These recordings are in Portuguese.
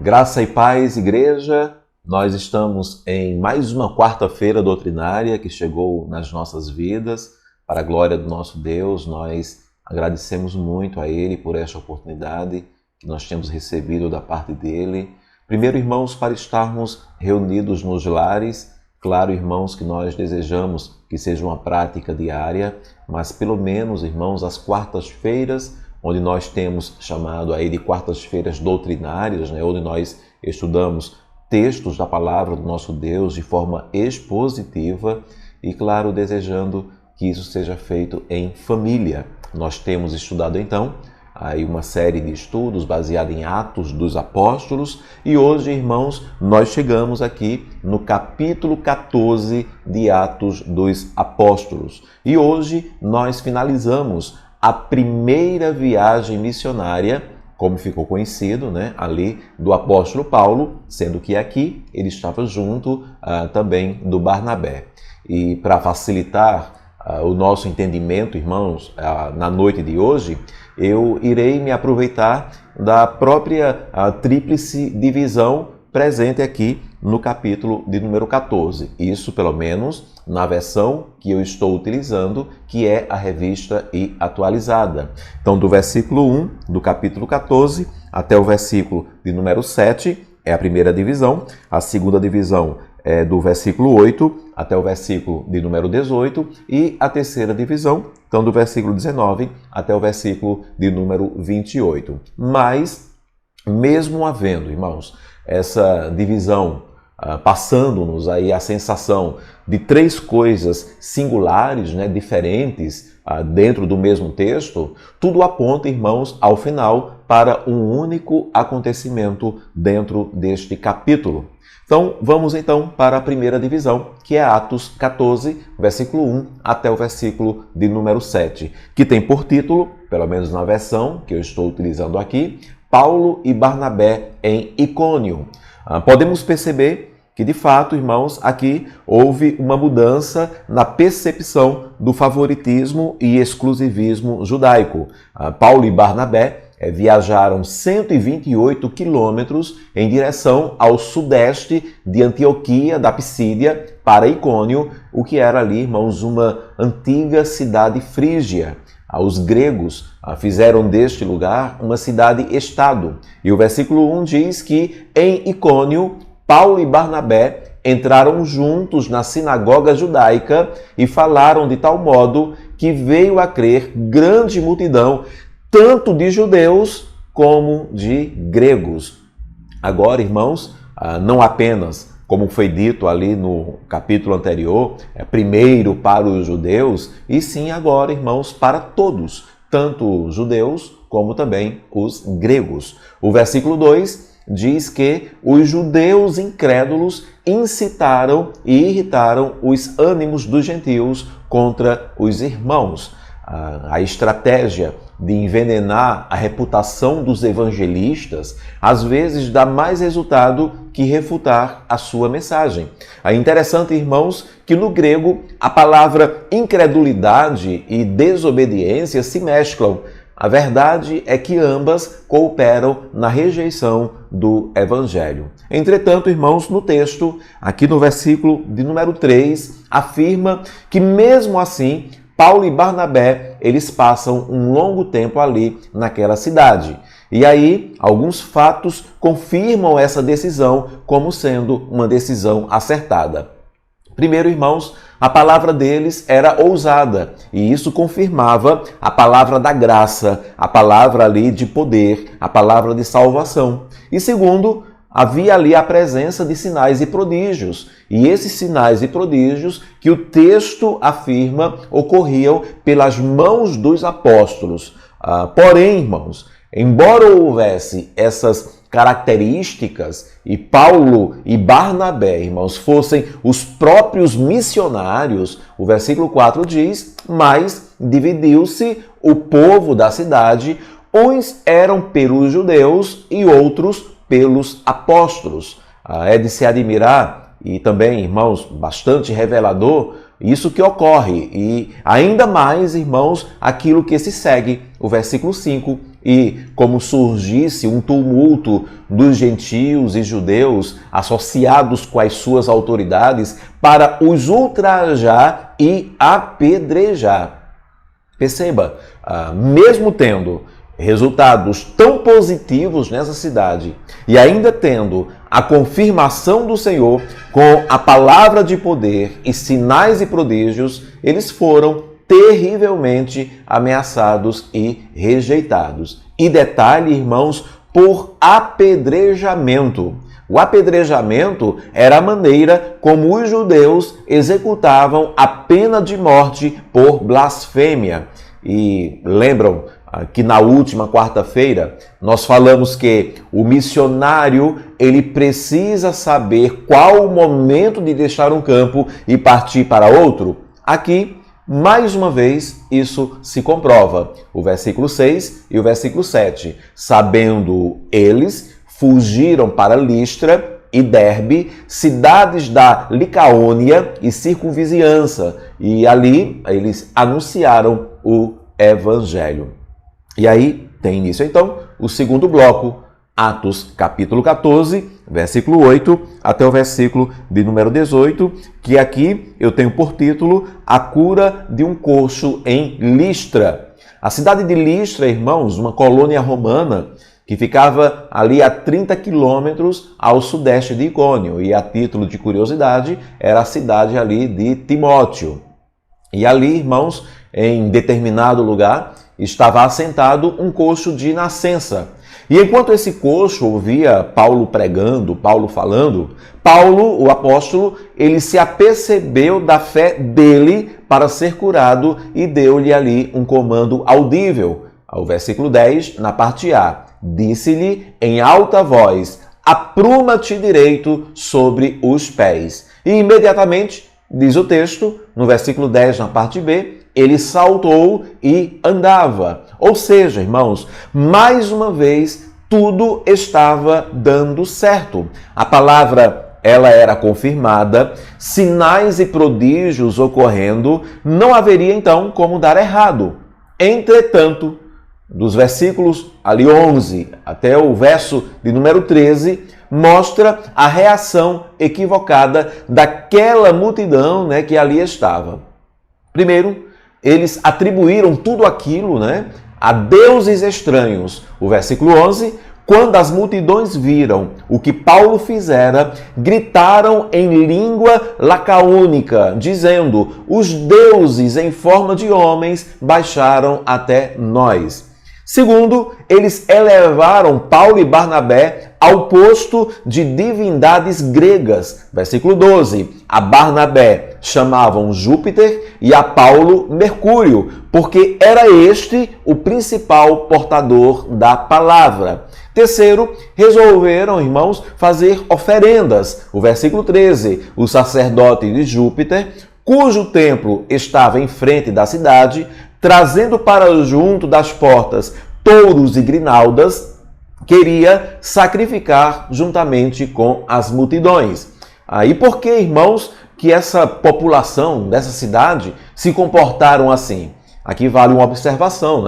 Graça e paz, igreja. Nós estamos em mais uma quarta-feira doutrinária que chegou nas nossas vidas. Para a glória do nosso Deus, nós agradecemos muito a Ele por esta oportunidade que nós temos recebido da parte dEle. Primeiro, irmãos, para estarmos reunidos nos lares. Claro, irmãos, que nós desejamos que seja uma prática diária, mas pelo menos, irmãos, às quartas-feiras, onde nós temos chamado aí de quartas-feiras doutrinárias, onde nós estudamos textos da palavra do nosso Deus de forma expositiva e, claro, desejando que isso seja feito em família. Nós temos estudado, então, aí uma série de estudos baseada em Atos dos Apóstolos e hoje, irmãos, nós chegamos aqui no capítulo 14 de Atos dos Apóstolos. E hoje nós finalizamos a primeira viagem missionária, como ficou conhecido, ali do apóstolo Paulo, sendo que aqui ele estava junto também do Barnabé. E para facilitar o nosso entendimento, irmãos, na noite de hoje, eu irei me aproveitar da própria tríplice divisão presente aqui no capítulo de número 14. Isso, pelo menos, na versão que eu estou utilizando, que é a revista e atualizada. Então, do versículo 1 do capítulo 14 até o versículo de número 7 é a primeira divisão. A segunda divisão é do versículo 8 até o versículo de número 18 e a terceira divisão, então do versículo 19 até o versículo de número 28. Mas, mesmo havendo, irmãos, essa divisão passando-nos aí a sensação de três coisas singulares, diferentes dentro do mesmo texto, tudo aponta, irmãos, ao final para um único acontecimento dentro deste capítulo. Então, vamos então para a primeira divisão, que é Atos 14, versículo 1 até o versículo de número 7, que tem por título, pelo menos na versão que eu estou utilizando aqui, Paulo e Barnabé em Icônio. Podemos perceber que, de fato, irmãos, aqui houve uma mudança na percepção do favoritismo e exclusivismo judaico. Paulo e Barnabé viajaram 128 quilômetros em direção ao sudeste de Antioquia, da Pisídia, para Icônio, o que era ali, irmãos, uma antiga cidade frígia. Os gregos fizeram deste lugar uma cidade-estado. E o versículo 1 diz que em Icônio, Paulo e Barnabé entraram juntos na sinagoga judaica e falaram de tal modo que veio a crer grande multidão, tanto de judeus como de gregos. Agora, irmãos, não apenas, como foi dito ali no capítulo anterior, primeiro para os judeus, e sim agora, irmãos, para todos, tanto os judeus como também os gregos. O versículo 2 diz que os judeus incrédulos incitaram e irritaram os ânimos dos gentios contra os irmãos. A estratégia de envenenar a reputação dos evangelistas às vezes dá mais resultado que refutar a sua mensagem. É interessante, irmãos, que no grego a palavra incredulidade e desobediência se mesclam. A verdade é que ambas cooperam na rejeição do Evangelho. Entretanto, irmãos, no texto, aqui no versículo de número 3, afirma que mesmo assim, Paulo e Barnabé, eles passam um longo tempo ali naquela cidade. E aí, alguns fatos confirmam essa decisão como sendo uma decisão acertada. Primeiro, irmãos, a palavra deles era ousada, e isso confirmava a palavra da graça, a palavra ali de poder, a palavra de salvação. E segundo, havia ali a presença de sinais e prodígios, e esses sinais e prodígios que o texto afirma ocorriam pelas mãos dos apóstolos. Porém, irmãos, embora houvesse essas características e Paulo e Barnabé, irmãos, fossem os próprios missionários, o versículo 4 diz, mas dividiu-se o povo da cidade, uns eram pelos judeus e outros pelos apóstolos. É de se admirar e também, irmãos, bastante revelador, isso que ocorre. E ainda mais, irmãos, aquilo que se segue, o versículo 5, e como surgisse um tumulto dos gentios e judeus associados com as suas autoridades para os ultrajar e apedrejar. Perceba, mesmo tendo resultados tão positivos nessa cidade e ainda tendo a confirmação do Senhor com a palavra de poder e sinais e prodígios, eles foram terrivelmente ameaçados e rejeitados. E detalhe, irmãos, por apedrejamento. O apedrejamento era a maneira como os judeus executavam a pena de morte por blasfêmia. E lembram que na última quarta-feira nós falamos que o missionário ele precisa saber qual o momento de deixar um campo e partir para outro? Aqui, mais uma vez, isso se comprova. O versículo 6 e o versículo 7. Sabendo eles, fugiram para Listra e Derbe, cidades da Licaônia e circunvizinhança. E ali eles anunciaram o Evangelho. E aí tem início, então, o segundo bloco, Atos capítulo 14, versículo 8 até o versículo de número 18, que aqui eu tenho por título A Cura de um Coxo em Listra. A cidade de Listra, irmãos, uma colônia romana que ficava ali a 30 quilômetros ao sudeste de Icônio. E a título de curiosidade, era a cidade ali de Timóteo. E ali, irmãos, em determinado lugar, estava assentado um coxo de nascença. E enquanto esse coxo ouvia Paulo pregando, Paulo falando, Paulo, o apóstolo, ele se apercebeu da fé dele para ser curado e deu-lhe ali um comando audível. Ao versículo 10, na parte A, disse-lhe em alta voz, apruma-te direito sobre os pés. E imediatamente, diz o texto, no versículo 10, na parte B, ele saltou e andava. Ou seja, irmãos, mais uma vez, tudo estava dando certo. A palavra, ela era confirmada, sinais e prodígios ocorrendo, não haveria então como dar errado. Entretanto, dos versículos ali 11 até o verso de número 13, mostra a reação equivocada daquela multidão, que ali estava. Primeiro, eles atribuíram tudo aquilo, a deuses estranhos. O versículo 11, quando as multidões viram o que Paulo fizera, gritaram em língua lacaônica, dizendo, os deuses em forma de homens baixaram até nós. Segundo, eles elevaram Paulo e Barnabé ao posto de divindades gregas. Versículo 12. A Barnabé chamavam Júpiter e a Paulo Mercúrio, porque era este o principal portador da palavra. Terceiro, resolveram, irmãos, fazer oferendas. O versículo 13. O sacerdote de Júpiter, cujo templo estava em frente da cidade, trazendo para junto das portas touros e grinaldas, queria sacrificar juntamente com as multidões. Aí por que, irmãos, que essa população dessa cidade se comportaram assim? Aqui vale uma observação,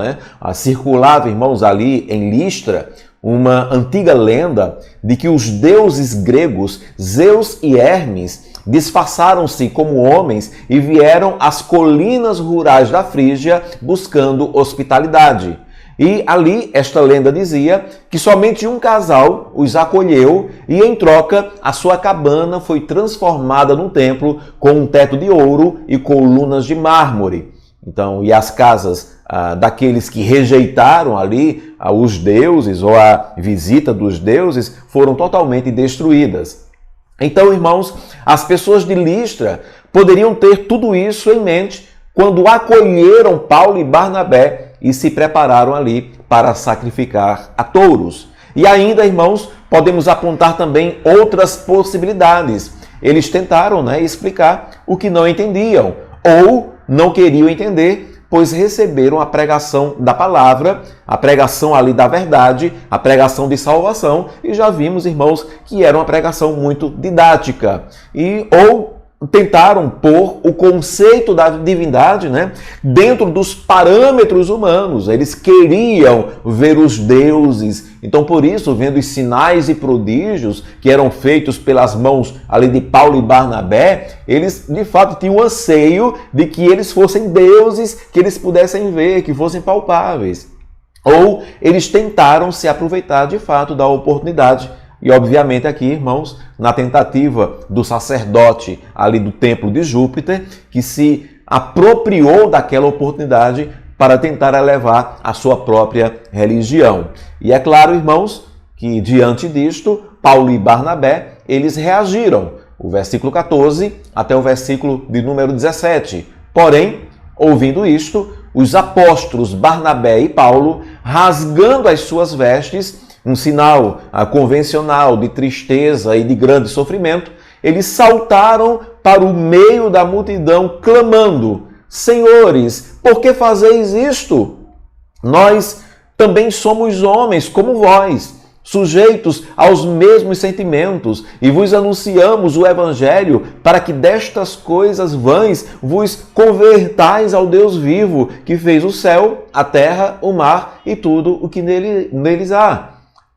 Circulava, irmãos, ali em Listra, uma antiga lenda de que os deuses gregos, Zeus e Hermes, disfarçaram-se como homens e vieram às colinas rurais da Frígia buscando hospitalidade. E ali, esta lenda dizia que somente um casal os acolheu e, em troca, a sua cabana foi transformada num templo com um teto de ouro e colunas de mármore. Então, e as casas daqueles que rejeitaram ali os deuses ou a visita dos deuses foram totalmente destruídas. Então, irmãos, as pessoas de Listra poderiam ter tudo isso em mente quando acolheram Paulo e Barnabé e se prepararam ali para sacrificar a touros. E ainda, irmãos, podemos apontar também outras possibilidades. Eles tentaram explicar o que não entendiam ou não queriam entender pois receberam a pregação da palavra, a pregação ali da verdade, a pregação de salvação, e já vimos, irmãos, que era uma pregação muito didática, ou tentaram pôr o conceito da divindade, né, dentro dos parâmetros humanos. Eles queriam ver os deuses. Então, por isso, vendo os sinais e prodígios que eram feitos pelas mãos ali de Paulo e Barnabé, eles de fato tinham o anseio de que eles fossem deuses, que eles pudessem ver, que fossem palpáveis. Ou eles tentaram se aproveitar de fato da oportunidade. E, obviamente, aqui, irmãos, na tentativa do sacerdote ali do templo de Júpiter, que se apropriou daquela oportunidade para tentar elevar a sua própria religião. E é claro, irmãos, que diante disto, Paulo e Barnabé, eles reagiram. O versículo 14 até o versículo de número 17. Porém, ouvindo isto, os apóstolos Barnabé e Paulo, rasgando as suas vestes, um sinal convencional de tristeza e de grande sofrimento, eles saltaram para o meio da multidão, clamando: Senhores, por que fazeis isto? Nós também somos homens como vós, sujeitos aos mesmos sentimentos, e vos anunciamos o Evangelho para que destas coisas vãs vos convertais ao Deus vivo, que fez o céu, a terra, o mar e tudo o que neles há.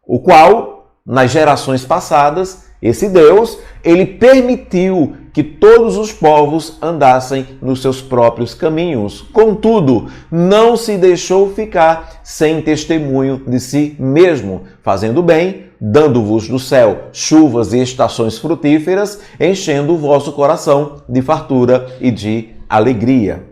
O qual, nas gerações passadas, esse Deus, ele permitiu que todos os povos andassem nos seus próprios caminhos. Contudo, não se deixou ficar sem testemunho de si mesmo, fazendo bem, dando-vos do céu chuvas e estações frutíferas, enchendo o vosso coração de fartura e de alegria.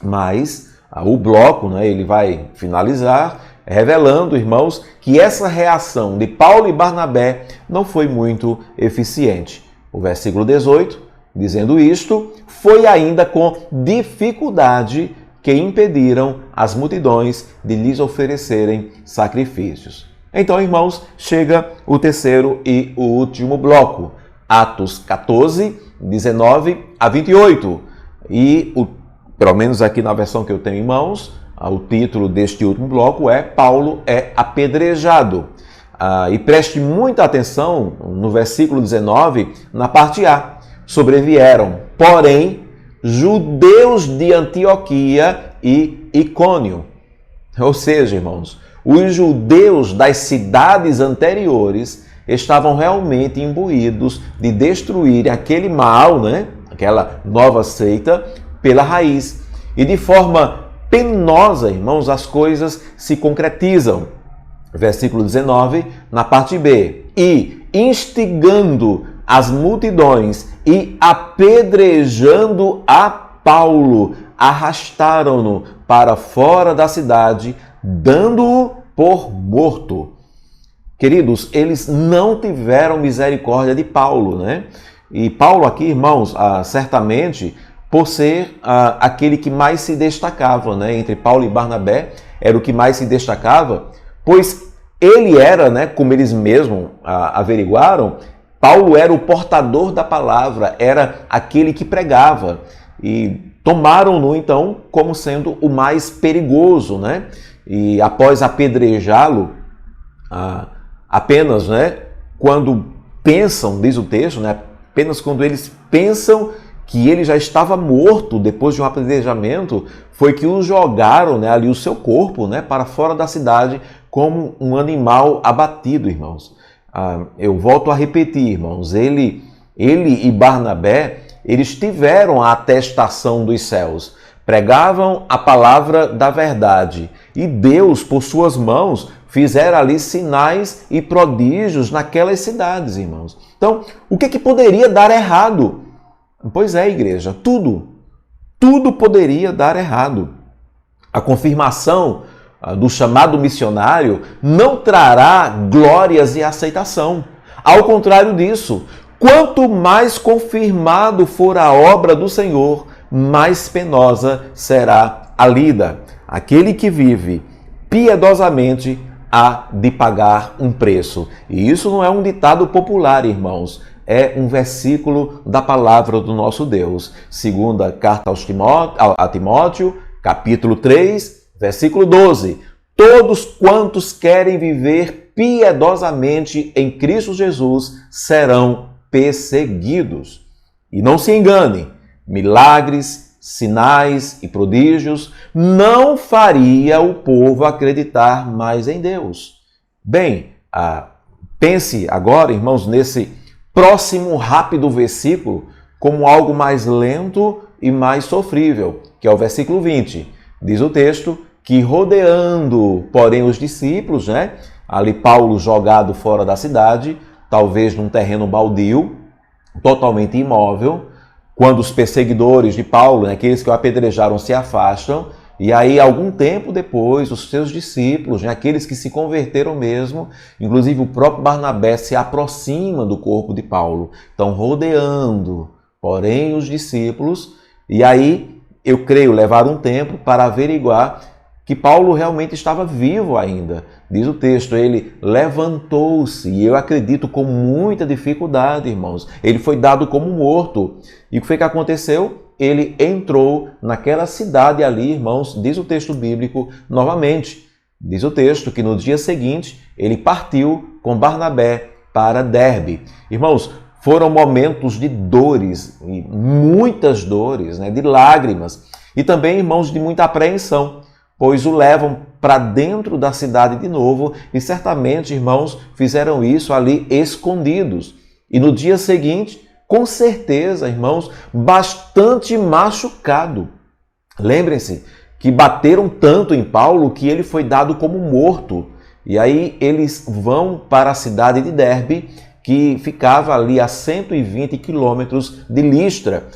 Mas o bloco, ele vai finalizar revelando, irmãos, que essa reação de Paulo e Barnabé não foi muito eficiente. O versículo 18, dizendo isto, foi ainda com dificuldade que impediram as multidões de lhes oferecerem sacrifícios. Então, irmãos, chega o terceiro e o último bloco, Atos 14, 19 a 28. E, pelo menos aqui na versão que eu tenho em mãos, o título deste último bloco é Paulo é apedrejado. E preste muita atenção no versículo 19, na parte A. Sobrevieram, porém, judeus de Antioquia e Icônio. Ou seja, irmãos, os judeus das cidades anteriores estavam realmente imbuídos de destruir aquele mal, aquela nova seita, pela raiz. E de forma penosa, irmãos, as coisas se concretizam. Versículo 19, na parte B. E instigando as multidões e apedrejando a Paulo, arrastaram-no para fora da cidade, dando-o por morto. Queridos, eles não tiveram misericórdia de Paulo, E Paulo aqui, irmãos, certamente, por ser aquele que mais se destacava, entre Paulo e Barnabé, era o que mais se destacava, pois ele era, como eles mesmos averiguaram, Paulo era o portador da palavra, era aquele que pregava, e tomaram-no, então, como sendo o mais perigoso, E após apedrejá-lo, apenas, quando pensam, diz o texto, apenas quando eles pensam que ele já estava morto depois de um apedrejamento, foi que o jogaram, ali o seu corpo, para fora da cidade como um animal abatido, irmãos. Eu volto a repetir, irmãos, ele e Barnabé, eles tiveram a atestação dos céus, pregavam a palavra da verdade e Deus, por suas mãos, fizeram ali sinais e prodígios naquelas cidades, irmãos. Então, o que poderia dar errado? Pois é, igreja, tudo poderia dar errado. A confirmação do chamado missionário não trará glórias e aceitação. Ao contrário disso, quanto mais confirmado for a obra do Senhor, mais penosa será a lida. Aquele que vive piedosamente há de pagar um preço. E isso não é um ditado popular, irmãos. É um versículo da palavra do nosso Deus. Segunda carta a Timóteo, capítulo 3, versículo 12. Todos quantos querem viver piedosamente em Cristo Jesus serão perseguidos. E não se engane, milagres, sinais e prodígios não faria o povo acreditar mais em Deus. Bem, pense agora, irmãos, nesse próximo rápido versículo como algo mais lento e mais sofrível, que é o versículo 20. Diz o texto que rodeando, porém, os discípulos, ali Paulo jogado fora da cidade, talvez num terreno baldio, totalmente imóvel, quando os perseguidores de Paulo, aqueles que o apedrejaram, se afastam, e aí, algum tempo depois, os seus discípulos, aqueles que se converteram mesmo, inclusive o próprio Barnabé, se aproxima do corpo de Paulo. Estão rodeando, porém, os discípulos, e aí, eu creio, levaram um tempo para averiguar que Paulo realmente estava vivo ainda. Diz o texto, ele levantou-se, e eu acredito com muita dificuldade, irmãos. Ele foi dado como morto. E o que foi que aconteceu? Ele entrou naquela cidade ali, irmãos, diz o texto bíblico novamente. Diz o texto que no dia seguinte ele partiu com Barnabé para Derbe. Irmãos, foram momentos de dores, muitas dores, de lágrimas. E também, irmãos, de muita apreensão, pois o levam para dentro da cidade de novo e certamente, irmãos, fizeram isso ali escondidos. E no dia seguinte, com certeza, irmãos, bastante machucado. Lembrem-se que bateram tanto em Paulo que ele foi dado como morto. E aí eles vão para a cidade de Derbe, que ficava ali a 120 quilômetros de Listra.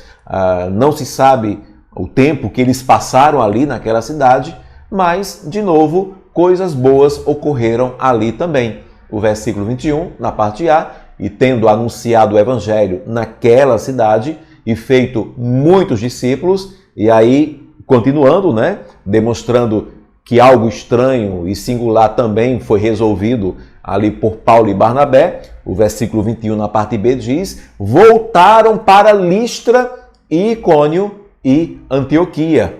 Não se sabe o tempo que eles passaram ali naquela cidade, mas, de novo, coisas boas ocorreram ali também. O versículo 21, na parte A, e tendo anunciado o evangelho naquela cidade e feito muitos discípulos, e aí, continuando, demonstrando que algo estranho e singular também foi resolvido ali por Paulo e Barnabé, o versículo 21 na parte B diz, voltaram para Listra, Icônio e Antioquia.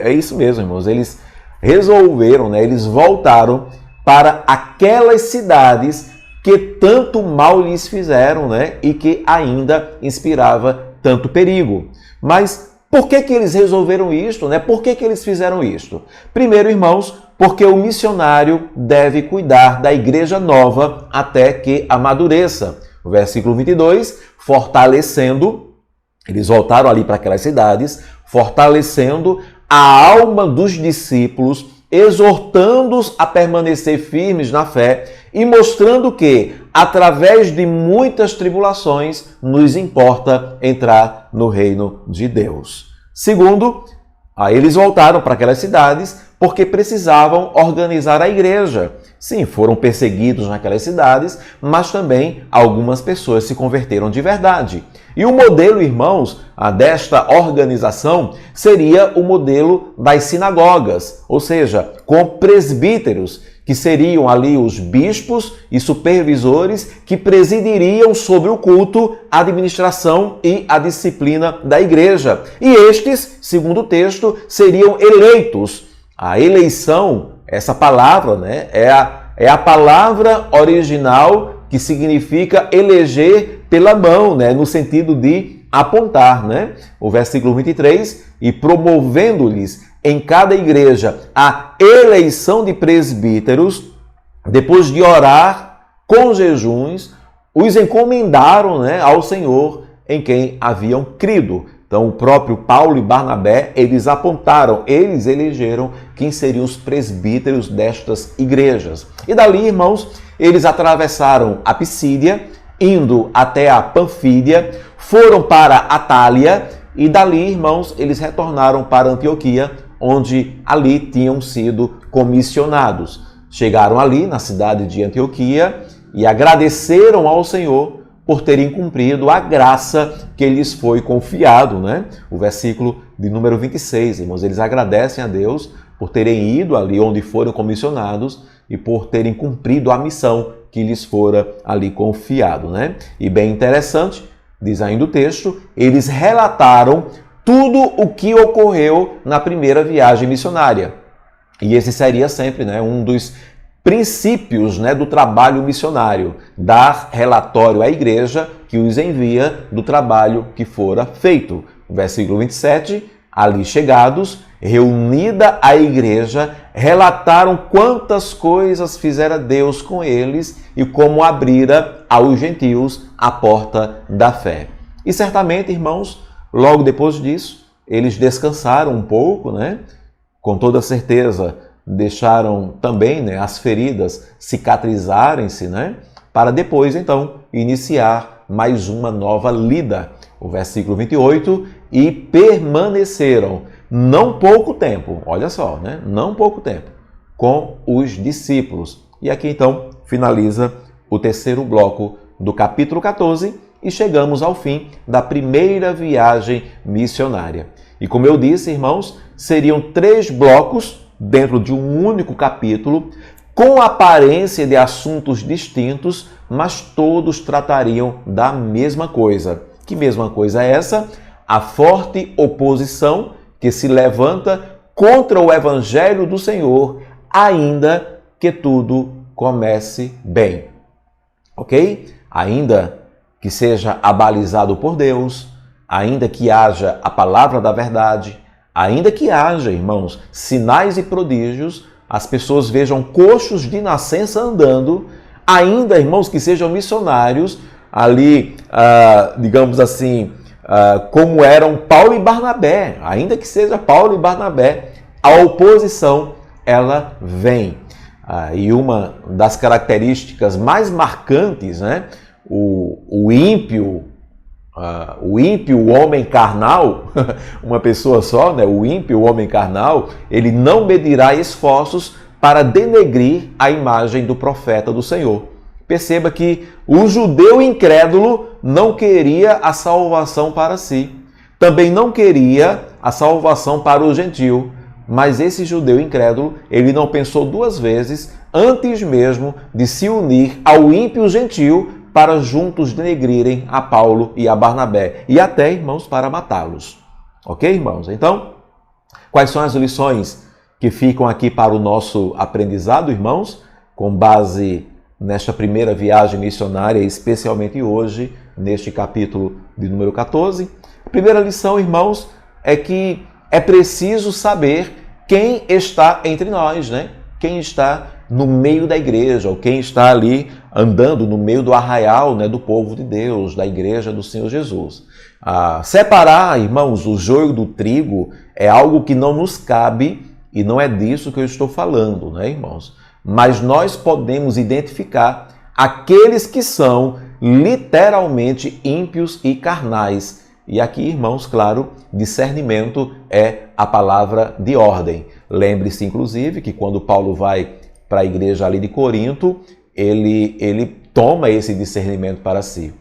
É isso mesmo, irmãos, eles resolveram, eles voltaram para aquelas cidades que tanto mal lhes fizeram, e que ainda inspirava tanto perigo. Mas por que eles resolveram isto? Por que eles fizeram isto? Primeiro, irmãos, porque o missionário deve cuidar da igreja nova até que amadureça. O versículo 22, fortalecendo, eles voltaram ali para aquelas cidades, fortalecendo a alma dos discípulos, exortando-os a permanecer firmes na fé e mostrando que, através de muitas tribulações, nos importa entrar no reino de Deus. Segundo, eles voltaram para aquelas cidades porque precisavam organizar a igreja. Sim, foram perseguidos naquelas cidades, mas também algumas pessoas se converteram de verdade. E o modelo, irmãos, desta organização seria o modelo das sinagogas, ou seja, com presbíteros, que seriam ali os bispos e supervisores que presidiriam sobre o culto, a administração e a disciplina da igreja. E estes, segundo o texto, seriam eleitos. A eleição, essa palavra, é a palavra original que significa eleger pela mão, no sentido de apontar, O versículo 23, e promovendo-lhes em cada igreja a eleição de presbíteros, depois de orar com jejuns, os encomendaram, ao Senhor em quem haviam crido. Então, o próprio Paulo e Barnabé, eles apontaram, eles elegeram quem seriam os presbíteros destas igrejas. E dali, irmãos, eles atravessaram a Pisídia, indo até a Panfília, foram para Atália e dali, irmãos, eles retornaram para Antioquia, onde ali tinham sido comissionados. Chegaram ali na cidade de Antioquia e agradeceram ao Senhor por terem cumprido a graça que lhes foi confiado, O versículo de número 26, irmãos, eles agradecem a Deus por terem ido ali onde foram comissionados e por terem cumprido a missão que lhes fora ali confiado, E bem interessante, diz ainda o texto, eles relataram tudo o que ocorreu na primeira viagem missionária. E esse seria sempre, né, um dos princípios, né, do trabalho missionário, dar relatório à igreja que os envia do trabalho que fora feito. Versículo 27, ali chegados, reunida a igreja, relataram quantas coisas fizera Deus com eles e como abrira aos gentios a porta da fé. E certamente, irmãos, logo depois disso, eles descansaram um pouco, né? Com toda certeza, deixaram também, né, as feridas cicatrizarem-se, né? Para depois, então, iniciar mais uma nova lida. O versículo 28, e permaneceram não pouco tempo, olha só, né? Não pouco tempo, com os discípulos. E aqui, então, finaliza o terceiro bloco do capítulo 14 e chegamos ao fim da primeira viagem missionária. E como eu disse, irmãos, seriam 3 blocos dentro de um único capítulo, com aparência de assuntos distintos, mas todos tratariam da mesma coisa. Que mesma coisa é essa? A forte oposição que se levanta contra o Evangelho do Senhor, ainda que tudo comece bem. Ok? Ainda que seja abalizado por Deus, ainda que haja a palavra da verdade, ainda que haja, irmãos, sinais e prodígios, as pessoas vejam coxos de nascença andando, ainda, irmãos, que sejam missionários, ali, digamos assim, como eram Paulo e Barnabé, ainda que seja Paulo e Barnabé, a oposição, ela vem. E uma das características mais marcantes, né, o ímpio, o homem carnal, uma pessoa só, né? O ímpio, o homem carnal, ele não medirá esforços para denegrir a imagem do profeta do Senhor. Perceba que o judeu incrédulo não queria a salvação para si. Também não queria a salvação para o gentio. Mas esse judeu incrédulo, ele não pensou 2 vezes antes mesmo de se unir ao ímpio gentio para juntos denegrirem a Paulo e a Barnabé, e até, irmãos, para matá-los. Ok, irmãos? Então, quais são as lições que ficam aqui para o nosso aprendizado, irmãos, com base nesta primeira viagem missionária, especialmente hoje, neste capítulo de número 14? A primeira lição, irmãos, é que é preciso saber quem está entre nós, né? Quem está no meio da igreja, ou quem está ali andando no meio do arraial, né, do povo de Deus, da igreja do Senhor Jesus. Separar, irmãos, o joio do trigo é algo que não nos cabe e não é disso que eu estou falando, né, irmãos? Mas nós podemos identificar aqueles que são literalmente ímpios e carnais. E aqui, irmãos, claro, discernimento é a palavra de ordem. Lembre-se, inclusive, que quando Paulo vai para a igreja ali de Corinto, ele toma esse discernimento para si.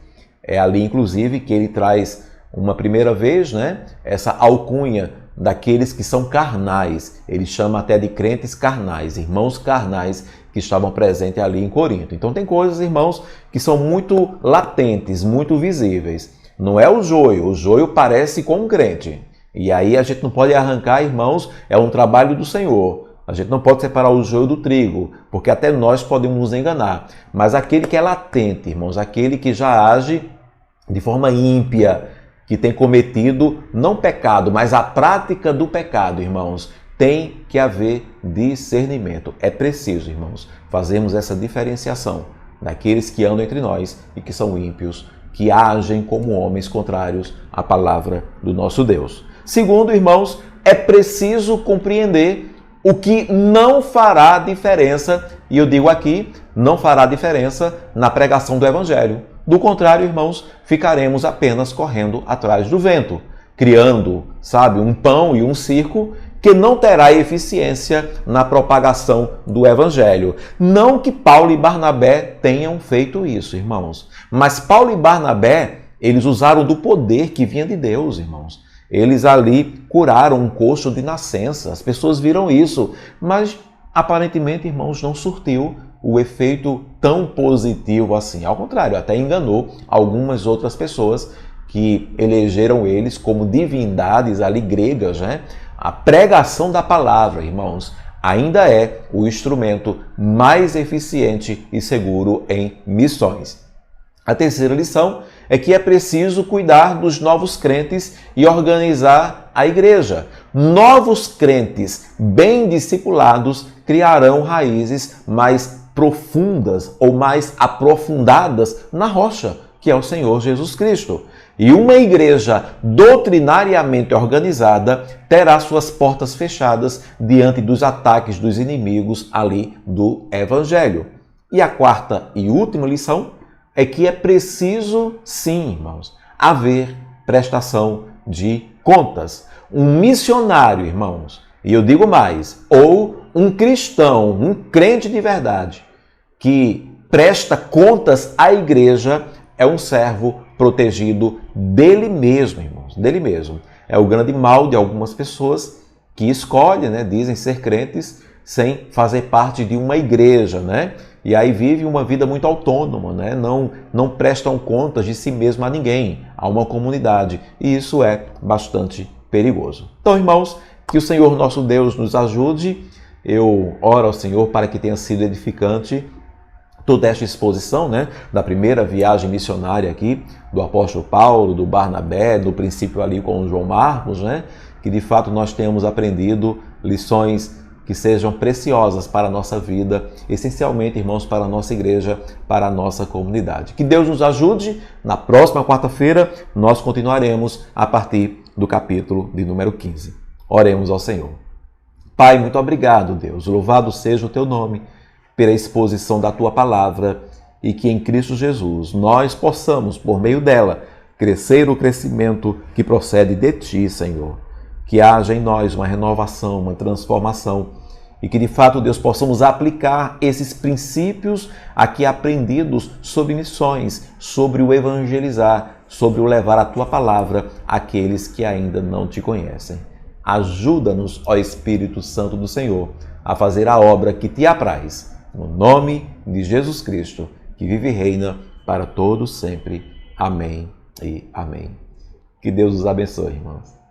É ali, inclusive, que ele traz uma primeira vez, né, essa alcunha daqueles que são carnais. Ele chama até de crentes carnais, irmãos carnais que estavam presentes ali em Corinto. Então tem coisas, irmãos, que são muito latentes, muito visíveis. Não é o joio parece com um crente. E aí a gente não pode arrancar, irmãos, é um trabalho do Senhor. A gente não pode separar o joio do trigo, porque até nós podemos nos enganar. Mas aquele que é latente, irmãos, aquele que já age de forma ímpia, que tem cometido não pecado, mas a prática do pecado, irmãos, tem que haver discernimento. É preciso, irmãos, fazermos essa diferenciação daqueles que andam entre nós e que são ímpios, que agem como homens contrários à palavra do nosso Deus. Segundo, irmãos, é preciso compreender o que não fará diferença, e eu digo aqui, não fará diferença na pregação do Evangelho. Do contrário, irmãos, ficaremos apenas correndo atrás do vento, criando, um pão e um circo que não terá eficiência na propagação do Evangelho. Não que Paulo e Barnabé tenham feito isso, irmãos, mas Paulo e Barnabé, eles usaram do poder que vinha de Deus, irmãos. Eles ali curaram um coxo de nascença, as pessoas viram isso, mas aparentemente, irmãos, não surtiu o efeito tão positivo assim. Ao contrário, até enganou algumas outras pessoas que elegeram eles como divindades ali gregas, né? A pregação da palavra, irmãos, ainda é o instrumento mais eficiente e seguro em missões. A terceira lição é que é preciso cuidar dos novos crentes e organizar a igreja. Novos crentes bem discipulados criarão raízes mais profundas ou mais aprofundadas na rocha, que é o Senhor Jesus Cristo. E uma igreja doutrinariamente organizada terá suas portas fechadas diante dos ataques dos inimigos ali do Evangelho. E a quarta e última lição é que é preciso, sim, irmãos, haver prestação de contas. Um missionário, irmãos, e eu digo mais, ou um cristão, um crente de verdade, que presta contas à igreja, é um servo protegido dele mesmo, irmãos, dele mesmo. É o grande mal de algumas pessoas que escolhem, né, dizem ser crentes sem fazer parte de uma igreja, né? E aí vivem uma vida muito autônoma, né? Não prestam contas de si mesmo a ninguém, a uma comunidade. E isso é bastante perigoso. Então, irmãos, que o Senhor nosso Deus nos ajude. Eu oro ao Senhor para que tenha sido edificante toda esta exposição, né, da primeira viagem missionária aqui, do apóstolo Paulo, do Barnabé, do princípio ali com o João Marcos, né, que de fato nós tenhamos aprendido lições que sejam preciosas para a nossa vida, essencialmente, irmãos, para a nossa igreja, para a nossa comunidade. Que Deus nos ajude. Na próxima quarta-feira, nós continuaremos a partir do capítulo de número 15. Oremos ao Senhor. Pai, muito obrigado, Deus. Louvado seja o teu nome pela exposição da tua palavra e que em Cristo Jesus nós possamos, por meio dela, crescer o crescimento que procede de ti, Senhor. Que haja em nós uma renovação, uma transformação e que de fato, Deus, possamos aplicar esses princípios aqui aprendidos sobre missões, sobre o evangelizar, sobre o levar a tua palavra àqueles que ainda não te conhecem. Ajuda-nos, ó Espírito Santo do Senhor, a fazer a obra que te apraz. No nome de Jesus Cristo, que vive e reina para todos sempre. Amém e amém. Que Deus os abençoe, irmãos.